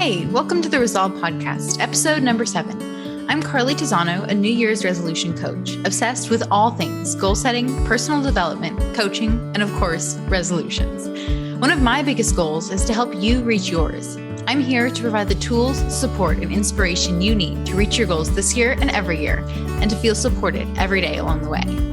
Hey, welcome to the Resolve Podcast, episode number 7. I'm Carly Tizano, a New Year's resolution coach, obsessed with all things goal setting, personal development, coaching, and of course, resolutions. One of my biggest goals is to help you reach yours. I'm here to provide the tools, support, and inspiration you need to reach your goals this year and every year, and to feel supported every day along the way.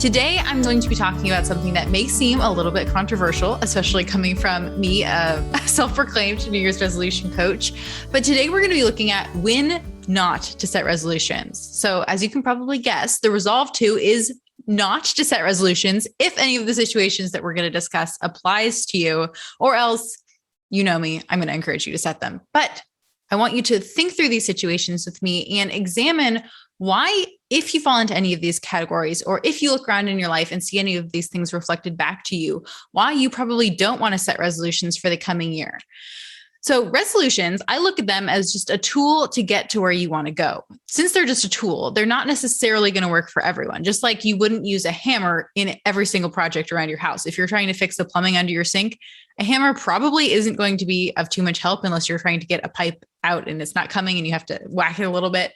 Today, I'm going to be talking about something that may seem a little bit controversial, especially coming from me, a self-proclaimed New Year's resolution coach. But today we're going to be looking at when not to set resolutions. So as you can probably guess, the resolve to is not to set resolutions if any of the situations that we're going to discuss applies to you, or else, you know me, I'm going to encourage you to set them. But I want you to think through these situations with me and examine why, if you fall into any of these categories, or if you look around in your life and see any of these things reflected back to you, why you probably don't want to set resolutions for the coming year. So resolutions, I look at them as just a tool to get to where you want to go. Since they're just a tool, they're not necessarily going to work for everyone. Just like you wouldn't use a hammer in every single project around your house. If you're trying to fix the plumbing under your sink, a hammer probably isn't going to be of too much help unless you're trying to get a pipe out and it's not coming and you have to whack it a little bit.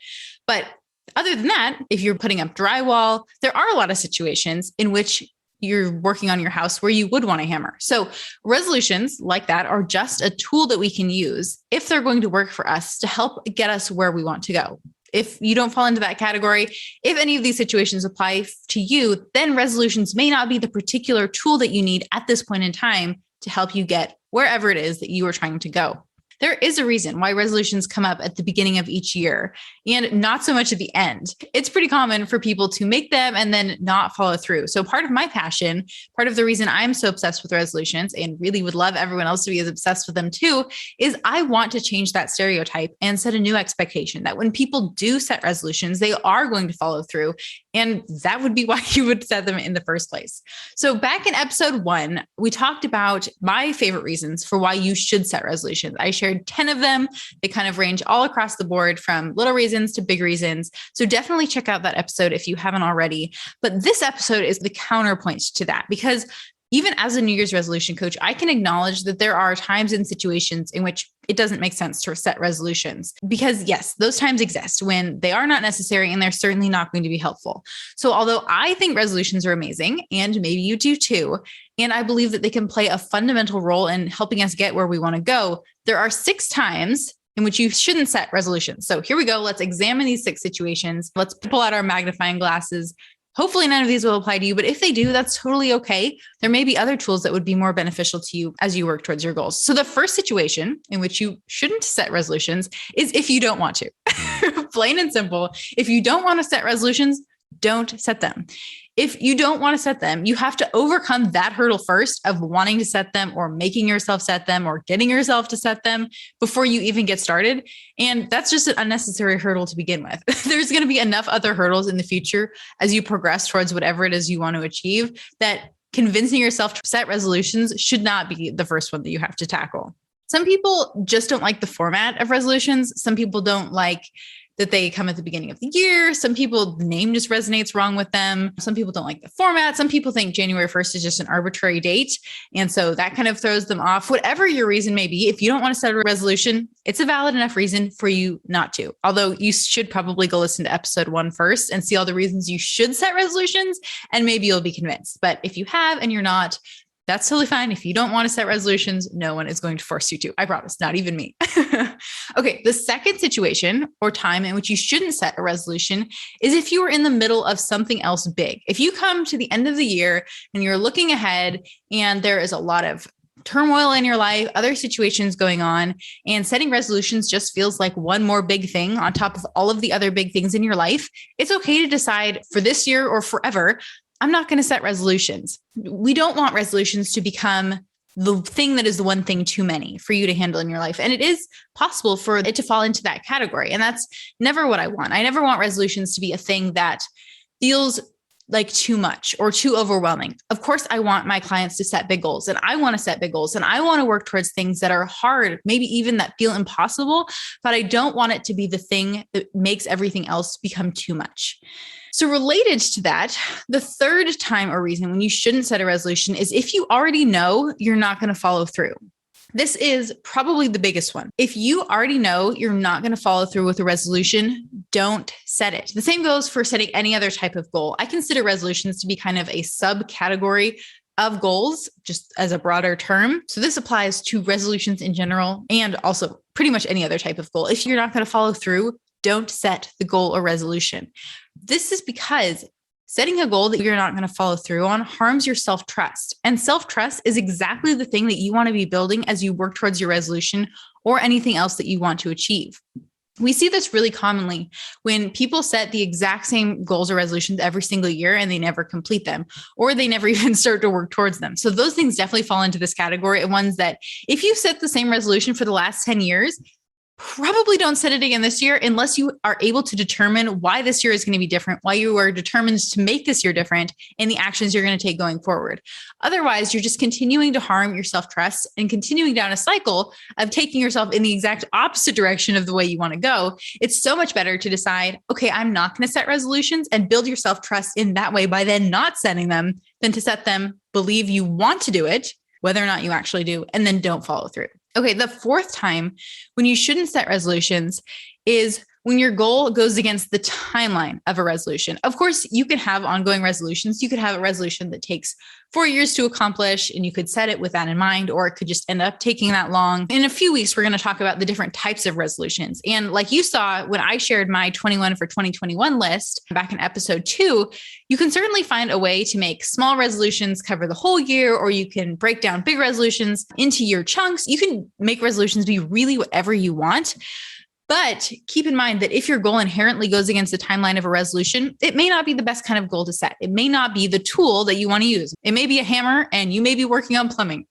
But other than that, if you're putting up drywall, there are a lot of situations in which you're working on your house where you would want a hammer. So resolutions like that are just a tool that we can use if they're going to work for us to help get us where we want to go. If you don't fall into that category, if any of these situations apply to you, then resolutions may not be the particular tool that you need at this point in time to help you get wherever it is that you are trying to go. There is a reason why resolutions come up at the beginning of each year and not so much at the end. It's pretty common for people to make them and then not follow through. So part of my passion, part of the reason I'm so obsessed with resolutions and really would love everyone else to be as obsessed with them too, is I want to change that stereotype and set a new expectation that when people do set resolutions, they are going to follow through. And that would be why you would set them in the first place. So back in episode 1, we talked about my favorite reasons for why you should set resolutions. I shared 10 of them. They kind of range all across the board from little reasons to big reasons. So definitely check out that episode if you haven't already. But this episode is the counterpoint to that, because even as a New Year's resolution coach, I can acknowledge that there are times and situations in which it doesn't make sense to set resolutions because yes, those times exist when they are not necessary and they're certainly not going to be helpful. So although I think resolutions are amazing, and maybe you do too, and I believe that they can play a fundamental role in helping us get where we want to go, there are 6 times in which you shouldn't set resolutions. So here we go. Let's examine these 6 situations. Let's pull out our magnifying glasses. Hopefully none of these will apply to you, but if they do, that's totally okay. There may be other tools that would be more beneficial to you as you work towards your goals. So the first situation in which you shouldn't set resolutions is if you don't want to. Plain and simple. If you don't want to set resolutions, don't set them. If you don't want to set them, you have to overcome that hurdle first of wanting to set them or making yourself set them or getting yourself to set them before you even get started. And that's just an unnecessary hurdle to begin with. There's going to be enough other hurdles in the future as you progress towards whatever it is you want to achieve that convincing yourself to set resolutions should not be the first one that you have to tackle. Some people just don't like the format of resolutions. Some people don't like that they come at the beginning of the year. Some people, the name just resonates wrong with them. Some people don't like the format. Some people think January 1st is just an arbitrary date. And so that kind of throws them off. Whatever your reason may be, if you don't want to set a resolution, it's a valid enough reason for you not to. Although you should probably go listen to episode 1 first and see all the reasons you should set resolutions, and maybe you'll be convinced. But if you have and you're not, that's totally fine. If you don't want to set resolutions, no one is going to force you to. I promise, not even me. Okay, the second situation or time in which you shouldn't set a resolution is if you are in the middle of something else big. If you come to the end of the year and you're looking ahead and there is a lot of turmoil in your life, other situations going on, and setting resolutions just feels like one more big thing on top of all of the other big things in your life, it's okay to decide for this year or forever, I'm not going to set resolutions. We don't want resolutions to become the thing that is the one thing too many for you to handle in your life. And it is possible for it to fall into that category. And that's never what I want. I never want resolutions to be a thing that feels like too much or too overwhelming. Of course, I want my clients to set big goals, and I want to set big goals, and I want to work towards things that are hard, maybe even that feel impossible, but I don't want it to be the thing that makes everything else become too much. So related to that, the third time or reason when you shouldn't set a resolution is if you already know you're not going to follow through. This is probably the biggest one. If you already know you're not going to follow through with a resolution, don't set it. The same goes for setting any other type of goal. I consider resolutions to be kind of a subcategory of goals, just as a broader term. So this applies to resolutions in general and also pretty much any other type of goal. If you're not going to follow through, don't set the goal or resolution. This is because setting a goal that you're not going to follow through on harms your self-trust. And self-trust is exactly the thing that you want to be building as you work towards your resolution or anything else that you want to achieve. We see this really commonly when people set the exact same goals or resolutions every single year and they never complete them, or they never even start to work towards them. So those things definitely fall into this category of ones that if you set the same resolution for the last 10 years, probably don't set it again this year unless you are able to determine why this year is going to be different, why you are determined to make this year different, and the actions you're going to take going forward. Otherwise, you're just continuing to harm your self-trust and continuing down a cycle of taking yourself in the exact opposite direction of the way you want to go. It's so much better to decide, okay, I'm not going to set resolutions and build your self-trust in that way by then not setting them than to set them, believe you want to do it, whether or not you actually do, and then don't follow through. Okay, the fourth time when you shouldn't set resolutions is when your goal goes against the timeline of a resolution. Of course, you can have ongoing resolutions. You could have a resolution that takes 4 years to accomplish, and you could set it with that in mind, or it could just end up taking that long. In a few weeks, we're going to talk about the different types of resolutions. And like you saw when I shared my 21 for 2021 list back in episode 2, you can certainly find a way to make small resolutions cover the whole year, or you can break down big resolutions into year chunks. You can make resolutions be really whatever you want. But keep in mind that if your goal inherently goes against the timeline of a resolution, it may not be the best kind of goal to set. It may not be the tool that you want to use. It may be a hammer and you may be working on plumbing.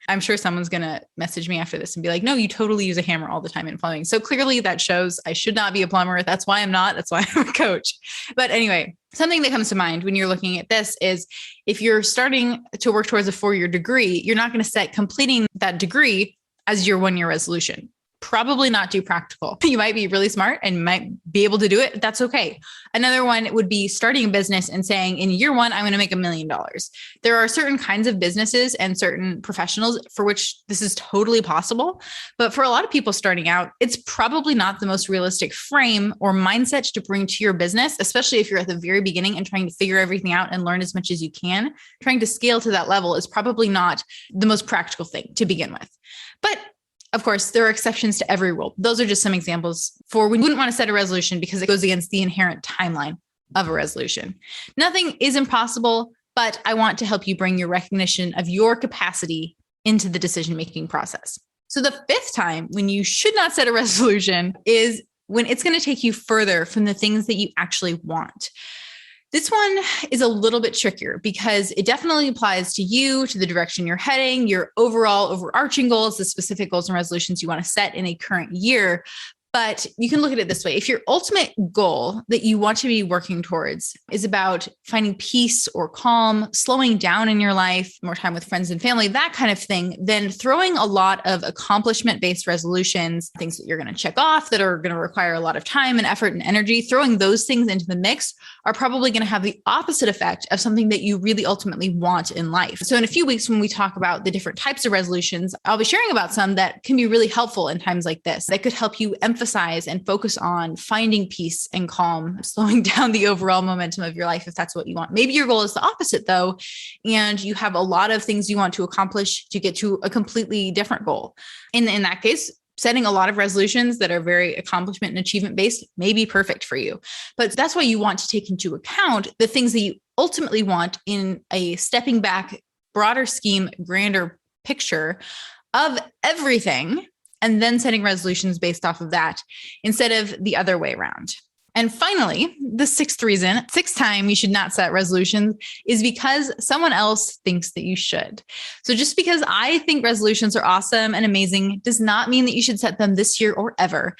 I'm sure someone's going to message me after this and be like, no, you totally use a hammer all the time in plumbing. So clearly that shows I should not be a plumber. That's why I'm not. That's why I'm a coach. But anyway, something that comes to mind when you're looking at this is if you're starting to work towards a 4-year degree, you're not going to set completing that degree as your 1-year resolution. Probably not too practical. You might be really smart and might be able to do it. That's okay. Another one would be starting a business and saying, in year 1, I'm going to make $1 million. There are certain kinds of businesses and certain professionals for which this is totally possible. But for a lot of people starting out, it's probably not the most realistic frame or mindset to bring to your business, especially if you're at the very beginning and trying to figure everything out and learn as much as you can. Trying to scale to that level is probably not the most practical thing to begin with. But of course, there are exceptions to every rule. Those are just some examples for when you wouldn't want to set a resolution because it goes against the inherent timeline of a resolution. Nothing is impossible, but I want to help you bring your recognition of your capacity into the decision-making process. So the fifth time when you should not set a resolution is when it's going to take you further from the things that you actually want. This one is a little bit trickier because it definitely applies to you, to the direction you're heading, your overall overarching goals, the specific goals and resolutions you want to set in a current year. But you can look at it this way. If your ultimate goal that you want to be working towards is about finding peace or calm, slowing down in your life, more time with friends and family, that kind of thing, then throwing a lot of accomplishment-based resolutions, things that you're going to check off that are going to require a lot of time and effort and energy, throwing those things into the mix are probably going to have the opposite effect of something that you really ultimately want in life. So in a few weeks, when we talk about the different types of resolutions, I'll be sharing about some that can be really helpful in times like this, that could help you emphasize and focus on finding peace and calm, slowing down the overall momentum of your life if that's what you want. Maybe your goal is the opposite though, and you have a lot of things you want to accomplish to get to a completely different goal. And in that case, setting a lot of resolutions that are very accomplishment and achievement based may be perfect for you. But that's why you want to take into account the things that you ultimately want in a stepping back, broader scheme, grander picture of everything, and then setting resolutions based off of that instead of the other way around. And finally, the sixth time you should not set resolutions is because someone else thinks that you should. So just because I think resolutions are awesome and amazing does not mean that you should set them this year or ever.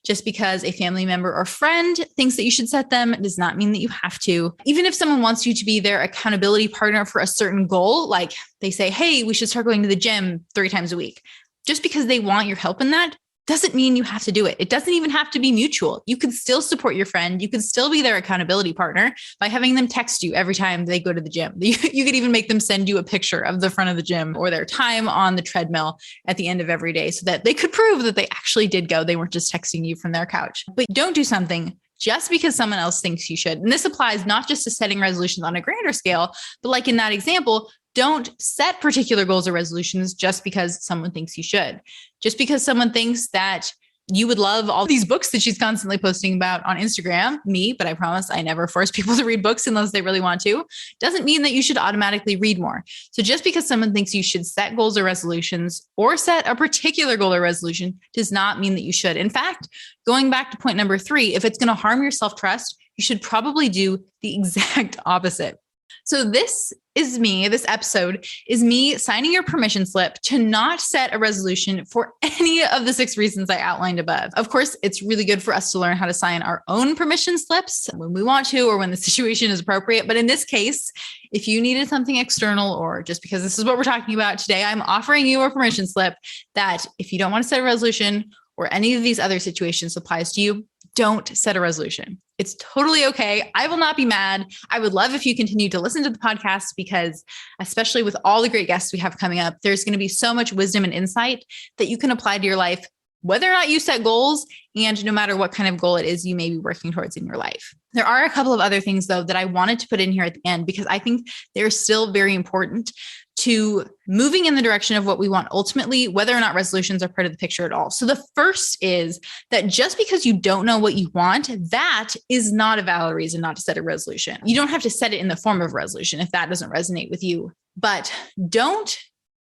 Just because a family member or friend thinks that you should set them does not mean that you have to. Even if someone wants you to be their accountability partner for a certain goal, like they say, hey, we should start going to the gym 3 times a week. Just because they want your help in that doesn't mean you have to do it. It doesn't even have to be mutual. You can still support your friend. You can still be their accountability partner by having them text you every time they go to the gym. You could even make them send you a picture of the front of the gym or their time on the treadmill at the end of every day so that they could prove that they actually did go. They weren't just texting you from their couch. But don't do something just because someone else thinks you should. And this applies not just to setting resolutions on a grander scale, but like in that example, don't set particular goals or resolutions just because someone thinks you should. Just because someone thinks that you would love all these books that she's constantly posting about on Instagram, but I promise I never force people to read books unless they really want to, doesn't mean that you should automatically read more. So just because someone thinks you should set goals or resolutions or set a particular goal or resolution does not mean that you should. In fact, going back to point number 3, if it's going to harm your self-trust, you should probably do the exact opposite. So this episode is me signing your permission slip to not set a resolution for any of the 6 reasons I outlined above. Of course, it's really good for us to learn how to sign our own permission slips when we want to or when the situation is appropriate. But in this case, if you needed something external or just because this is what we're talking about today, I'm offering you a permission slip that if you don't want to set a resolution or any of these other situations applies to you, don't set a resolution. It's totally okay. I will not be mad. I would love if you continue to listen to the podcast because especially with all the great guests we have coming up, there's going to be so much wisdom and insight that you can apply to your life, whether or not you set goals and no matter what kind of goal it is you may be working towards in your life. There are a couple of other things though that I wanted to put in here at the end because I think they're still very important to moving in the direction of what we want ultimately, whether or not resolutions are part of the picture at all. So the first is that just because you don't know what you want, that is not a valid reason not to set a resolution. You don't have to set it in the form of a resolution if that doesn't resonate with you, but don't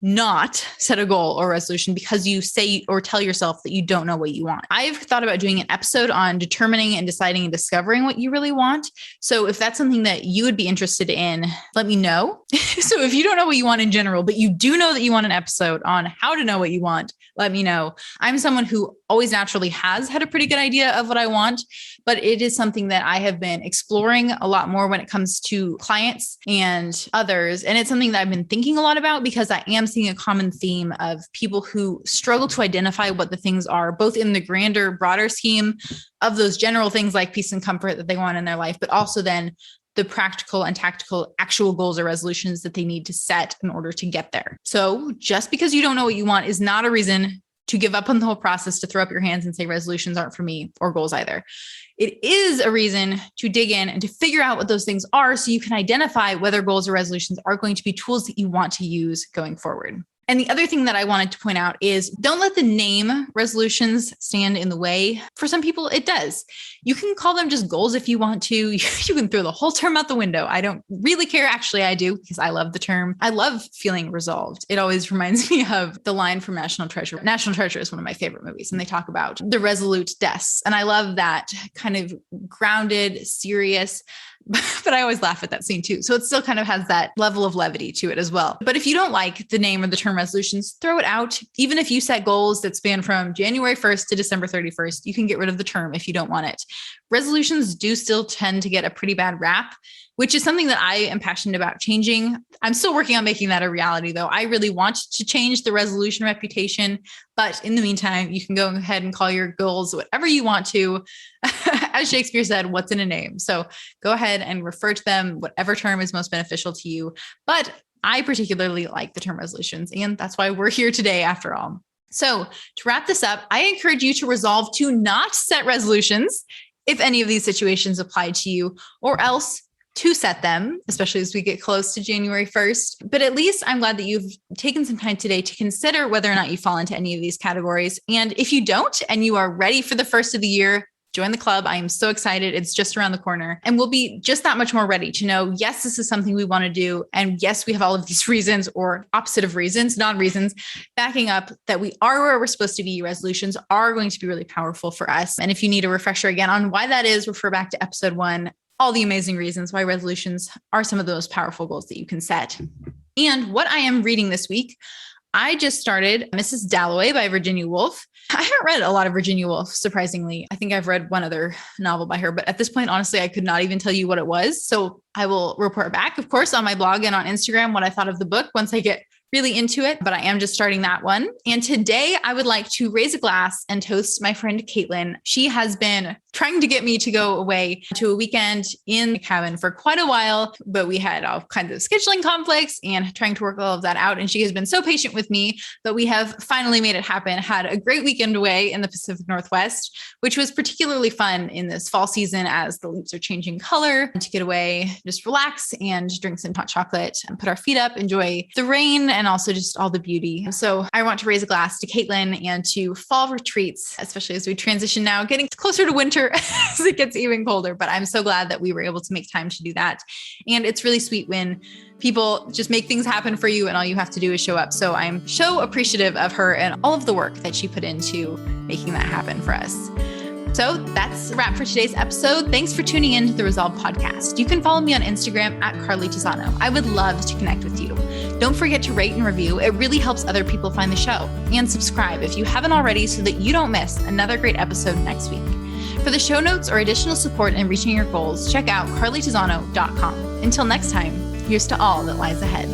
not set a goal or resolution because you say or tell yourself that you don't know what you want. I've thought about doing an episode on determining and deciding and discovering what you really want. So if that's something that you would be interested in, let me know. So if you don't know what you want in general, but you do know that you want an episode on how to know what you want, let me know. I'm someone who always naturally has had a pretty good idea of what I want, but it is something that I have been exploring a lot more when it comes to clients and others. And it's something that I've been thinking a lot about because I am seeing a common theme of people who struggle to identify what the things are, both in the grander, broader scheme of those general things like peace and comfort that they want in their life, but also then the practical and tactical actual goals or resolutions that they need to set in order to get there. So just because you don't know what you want is not a reason to give up on the whole process, to throw up your hands and say resolutions aren't for me or goals either. It is a reason to dig in and to figure out what those things are so you can identify whether goals or resolutions are going to be tools that you want to use going forward. And the other thing that I wanted to point out is don't let the name resolutions stand in the way. For some people, it does. You can call them just goals if you want to. You can throw the whole term out the window. I don't really care. Actually, I do because I love the term. I love feeling resolved. It always reminds me of the line from National Treasure. National Treasure is one of my favorite movies, and they talk about the resolute deaths. And I love that kind of grounded, serious, but I always laugh at that scene too. So it still kind of has that level of levity to it as well. But if you don't like the name or the term resolutions, throw it out. Even if you set goals that span from January 1st to December 31st, you can get rid of the term if you don't want it. Resolutions do still tend to get a pretty bad rap, which is something that I am passionate about changing. I'm still working on making that a reality though. I really want to change the resolution reputation, but in the meantime, you can go ahead and call your goals whatever you want to. As Shakespeare said, what's in a name? So go ahead and refer to them, whatever term is most beneficial to you. But I particularly like the term resolutions, and that's why we're here today after all. So to wrap this up, I encourage you to resolve to not set resolutions if any of these situations apply to you, or else to set them, especially as we get close to January 1st. But at least I'm glad that you've taken some time today to consider whether or not you fall into any of these categories. And if you don't, and you are ready for the first of the year, join the club. I am so excited. It's just around the corner, and we'll be just that much more ready to know, yes, this is something we want to do. And yes, we have all of these reasons, or opposite of reasons, non-reasons, backing up that we are where we're supposed to be. Resolutions are going to be really powerful for us. And if you need a refresher again on why that is, refer back to episode 1, all the amazing reasons why resolutions are some of the most powerful goals that you can set. And what I am reading this week, I just started Mrs. Dalloway by Virginia Woolf. I haven't read a lot of Virginia Woolf, surprisingly. I think I've read one other novel by her, but at this point, honestly, I could not even tell you what it was. So I will report back, of course, on my blog and on Instagram what I thought of the book once I get really into it, but I am just starting that one. And today I would like to raise a glass and toast my friend Caitlin. She has been trying to get me to go away to a weekend in the cabin for quite a while, but we had all kinds of scheduling conflicts and trying to work all of that out. And she has been so patient with me, but we have finally made it happen. Had a great weekend away in the Pacific Northwest, which was particularly fun in this fall season as the leaves are changing color, to get away, just relax and drink some hot chocolate and put our feet up, enjoy the rain and also just all the beauty. So I want to raise a glass to Caitlin and to fall retreats, especially as we transition now, getting closer to winter as it gets even colder. But I'm so glad that we were able to make time to do that. And it's really sweet when people just make things happen for you and all you have to do is show up. So I'm so appreciative of her and all of the work that she put into making that happen for us. So that's a wrap for today's episode. Thanks for tuning in to the Resolve podcast. You can follow me on Instagram at Carly Tizano. I would love to connect with you. Don't forget to rate and review. It really helps other people find the show. And subscribe if you haven't already so that you don't miss another great episode next week. For the show notes or additional support in reaching your goals, check out carlytizano.com. Until next time, here's to all that lies ahead.